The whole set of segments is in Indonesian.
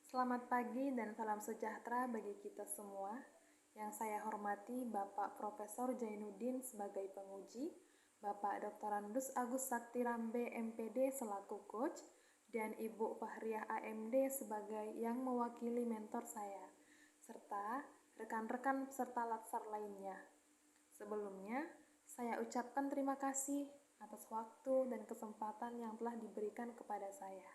Selamat pagi dan salam sejahtera bagi kita semua. Yang saya hormati Bapak Profesor Jainuddin sebagai penguji, Bapak Dr. Andus Agus Sakti Rambe MPD selaku coach, dan Ibu Fahriah AMD sebagai yang mewakili mentor saya, serta rekan-rekan peserta latsar lainnya. Sebelumnya, saya ucapkan terima kasih atas waktu dan kesempatan yang telah diberikan kepada saya.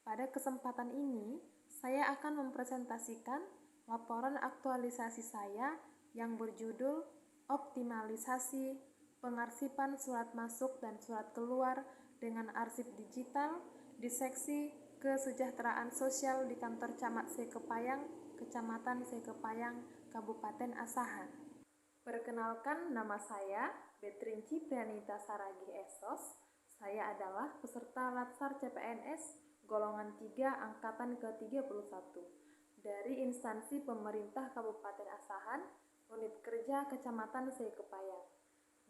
Pada kesempatan ini, saya akan mempresentasikan laporan aktualisasi saya yang berjudul Optimalisasi Pengarsipan Surat Masuk dan Surat Keluar dengan Arsip Digital di Seksi Kesejahteraan Sosial di Kantor Camat Sekepayang, Kecamatan Sekepayang, Kabupaten Asahan. Perkenalkan, nama saya Betrinci Prianita Saragi Esos. Saya adalah peserta Latsar CPNS golongan 3 angkatan ke-31 dari instansi pemerintah Kabupaten Asahan, unit kerja Kecamatan Sekepayang,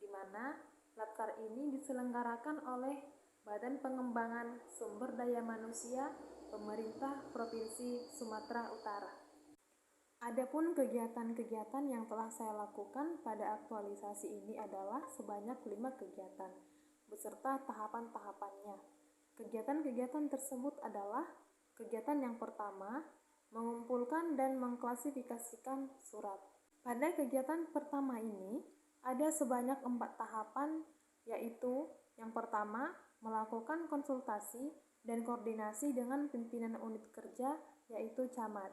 di mana Latsar ini diselenggarakan oleh Badan Pengembangan Sumber Daya Manusia Pemerintah Provinsi Sumatera Utara. Adapun kegiatan-kegiatan yang telah saya lakukan pada aktualisasi ini adalah sebanyak 5 kegiatan, beserta tahapan-tahapannya. Kegiatan-kegiatan tersebut adalah kegiatan yang pertama, mengumpulkan dan mengklasifikasikan surat. Pada kegiatan pertama ini, ada sebanyak 4 tahapan, yaitu yang pertama, melakukan konsultasi dan koordinasi dengan pimpinan unit kerja, yaitu camat.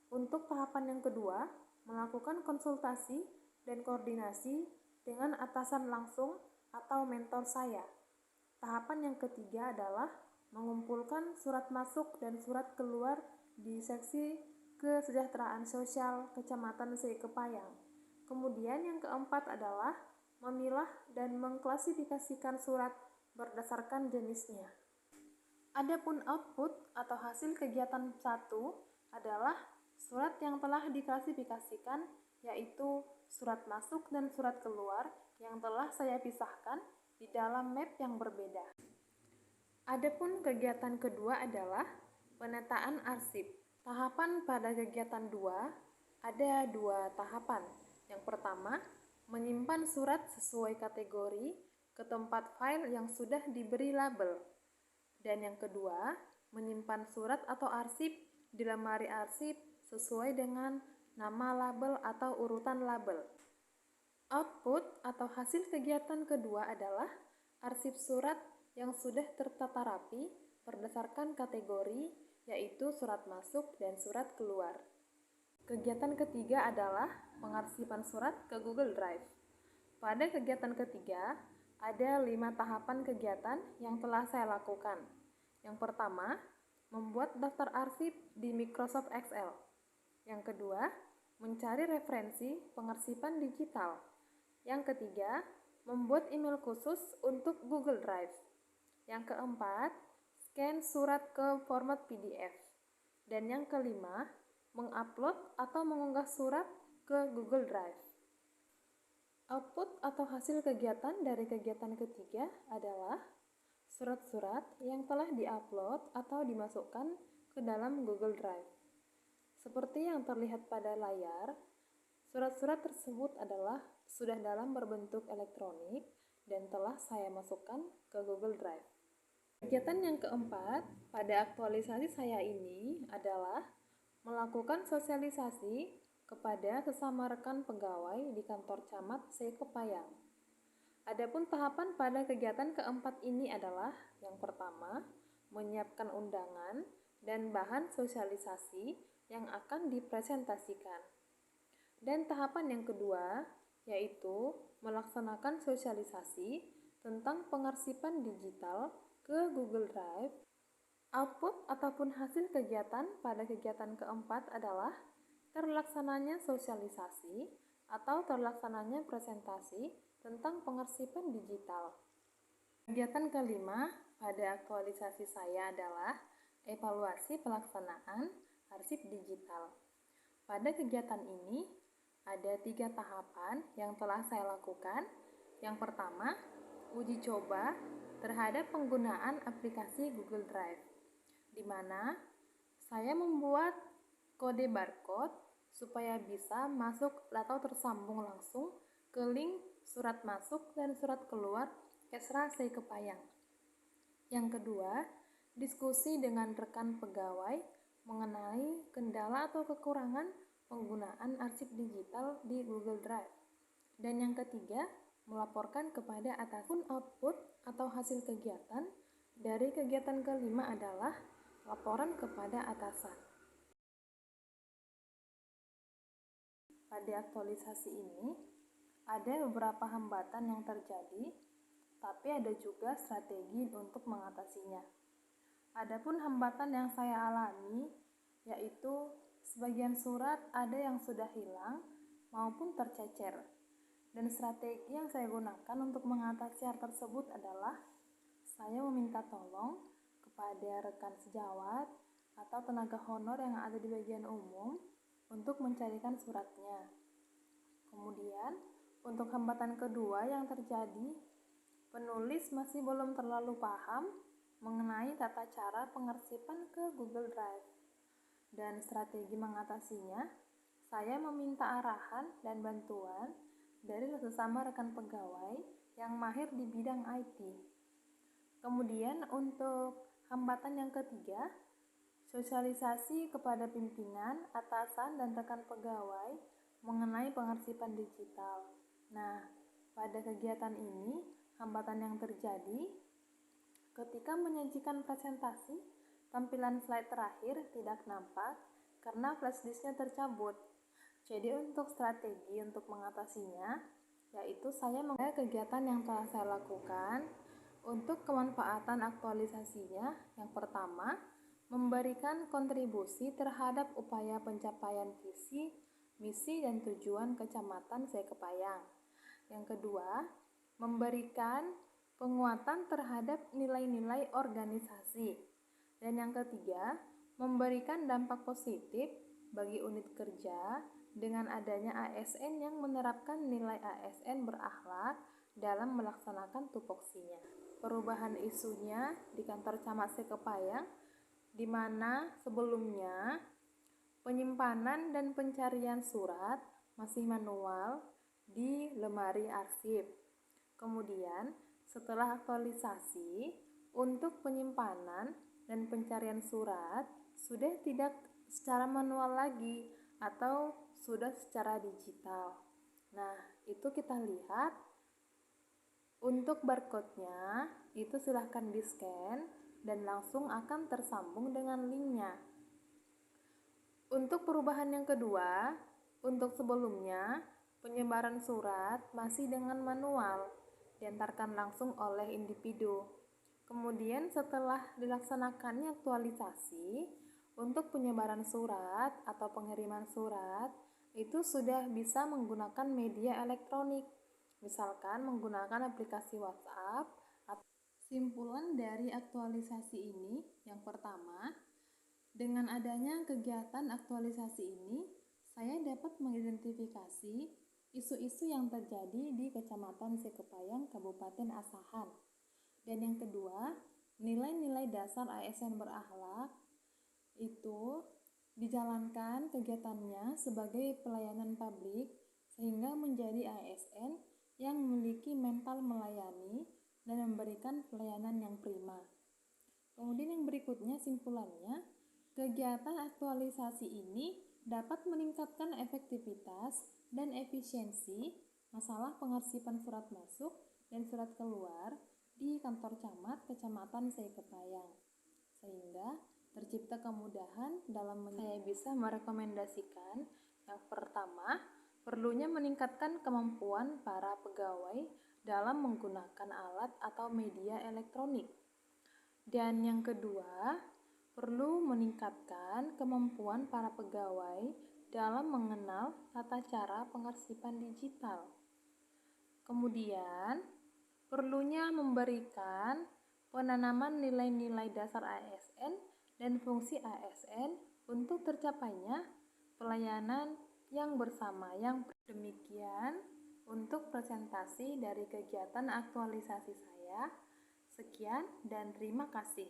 Untuk tahapan yang kedua, melakukan konsultasi dan koordinasi dengan atasan langsung atau mentor saya. Tahapan yang ketiga adalah mengumpulkan surat masuk dan surat keluar di Seksi Kesejahteraan Sosial Kecamatan Sekepayang. Kemudian yang keempat adalah memilah dan mengklasifikasikan surat berdasarkan jenisnya. Adapun output atau hasil kegiatan 1 adalah surat yang telah diklasifikasikan, yaitu surat masuk dan surat keluar yang telah saya pisahkan di dalam map yang berbeda. Adapun kegiatan kedua adalah penataan arsip. Tahapan pada kegiatan 2 ada 2 tahapan. Yang pertama, menyimpan surat sesuai kategori ke tempat file yang sudah diberi label. Dan yang kedua, menyimpan surat atau arsip di lemari arsip sesuai dengan nama label atau urutan label. Output atau hasil kegiatan kedua adalah arsip surat yang sudah tertata rapi berdasarkan kategori, yaitu surat masuk dan surat keluar. Kegiatan ketiga adalah pengarsipan surat ke Google Drive. Pada kegiatan ketiga, ada 5 tahapan kegiatan yang telah saya lakukan. Yang pertama, membuat daftar arsip di Microsoft Excel. Yang kedua, mencari referensi pengarsipan digital. Yang ketiga, membuat email khusus untuk Google Drive. Yang keempat, scan surat ke format PDF. Dan yang kelima, mengupload atau mengunggah surat ke Google Drive. Output atau hasil kegiatan dari kegiatan ketiga adalah surat-surat yang telah diupload atau dimasukkan ke dalam Google Drive. Seperti yang terlihat pada layar, surat-surat tersebut adalah sudah dalam berbentuk elektronik dan telah saya masukkan ke Google Drive. Kegiatan yang keempat pada aktualisasi saya ini adalah melakukan sosialisasi kepada sesama rekan pegawai di kantor camat Sekepayang. Adapun tahapan pada kegiatan keempat ini adalah yang pertama, menyiapkan undangan dan bahan sosialisasi yang akan dipresentasikan. Dan tahapan yang kedua, yaitu melaksanakan sosialisasi tentang pengarsipan digital ke Google Drive. Output ataupun hasil kegiatan pada kegiatan keempat adalah terlaksananya sosialisasi atau terlaksananya presentasi tentang pengarsipan digital. Kegiatan kelima pada aktualisasi saya adalah evaluasi pelaksanaan arsip digital. Pada kegiatan ini ada 3 tahapan yang telah saya lakukan. Yang pertama, uji coba terhadap penggunaan aplikasi Google Drive, di mana Saya membuat kode barcode supaya bisa masuk atau tersambung langsung ke link surat masuk dan surat keluar Esra Seikepayang. Yang kedua, diskusi dengan rekan pegawai mengenai kendala atau kekurangan penggunaan arsip digital di Google Drive. Dan yang ketiga, melaporkan kepada atasan. Output atau hasil kegiatan dari kegiatan kelima adalah laporan kepada atasan. Pada aktualisasi ini, ada beberapa hambatan yang terjadi, tapi ada juga strategi untuk mengatasinya. Adapun hambatan yang saya alami, yaitu sebagian surat ada yang sudah hilang maupun tercecer. Dan strategi yang saya gunakan untuk mengatasi hal tersebut adalah saya meminta tolong kepada rekan sejawat atau tenaga honor yang ada di bagian umum untuk mencarikan suratnya. Kemudian, untuk hambatan kedua yang terjadi, penulis masih belum terlalu paham mengenai tata cara pengarsipan ke Google Drive. Dan strategi mengatasinya, saya meminta arahan dan bantuan dari sesama rekan pegawai yang mahir di bidang IT. Kemudian untuk hambatan yang ketiga, sosialisasi kepada pimpinan, atasan, dan rekan pegawai mengenai pengarsipan digital. Nah, pada kegiatan ini, hambatan yang terjadi ketika menyajikan presentasi, tampilan slide terakhir tidak nampak karena flashdisknya tercabut. Jadi untuk strategi untuk mengatasinya, yaitu saya mengenai kegiatan yang telah saya lakukan untuk kemanfaatan aktualisasinya. Yang pertama, memberikan kontribusi terhadap upaya pencapaian visi, misi, dan tujuan Kecamatan Seikepayang. Yang kedua, memberikan penguatan terhadap nilai-nilai organisasi. Dan yang ketiga, memberikan dampak positif bagi unit kerja dengan adanya ASN yang menerapkan nilai ASN berakhlak dalam melaksanakan tupoksinya. Perubahan isunya di kantor Camat Seikepayang, di mana sebelumnya penyimpanan dan pencarian surat masih manual di lemari arsip. Kemudian setelah aktualisasi, untuk penyimpanan dan pencarian surat sudah tidak secara manual lagi atau sudah secara digital. Nah, itu kita lihat untuk barcode-nya itu silahkan di-scan dan langsung akan tersambung dengan link-nya. Untuk perubahan yang kedua, untuk sebelumnya penyebaran surat masih dengan manual, diantarkan langsung oleh individu. Kemudian setelah dilaksanakannya aktualisasi, untuk penyebaran surat atau pengiriman surat itu sudah bisa menggunakan media elektronik, misalkan menggunakan aplikasi WhatsApp. Simpulan dari aktualisasi ini, yang pertama, dengan adanya kegiatan aktualisasi ini, saya dapat mengidentifikasi isu-isu yang terjadi di Kecamatan Seikepayang, Kabupaten Asahan. Dan yang kedua, nilai-nilai dasar ASN berakhlak itu dijalankan kegiatannya sebagai pelayanan publik sehingga menjadi ASN yang memiliki mental melayani dan memberikan pelayanan yang prima. Kemudian yang berikutnya simpulannya, kegiatan aktualisasi ini dapat meningkatkan efektivitas dan efisiensi masalah pengarsipan surat masuk dan surat keluar di kantor camat Kecamatan Seikepayang, sehingga tercipta kemudahan dalam saya bisa merekomendasikan. Yang pertama, perlunya meningkatkan kemampuan para pegawai dalam menggunakan alat atau media elektronik. Dan yang kedua, perlu meningkatkan kemampuan para pegawai dalam mengenal tata cara pengarsipan digital. Kemudian, perlunya memberikan penanaman nilai-nilai dasar ASN dan fungsi ASN untuk tercapainya pelayanan yang bersama. Yang demikian untuk presentasi dari kegiatan aktualisasi saya. Sekian dan terima kasih.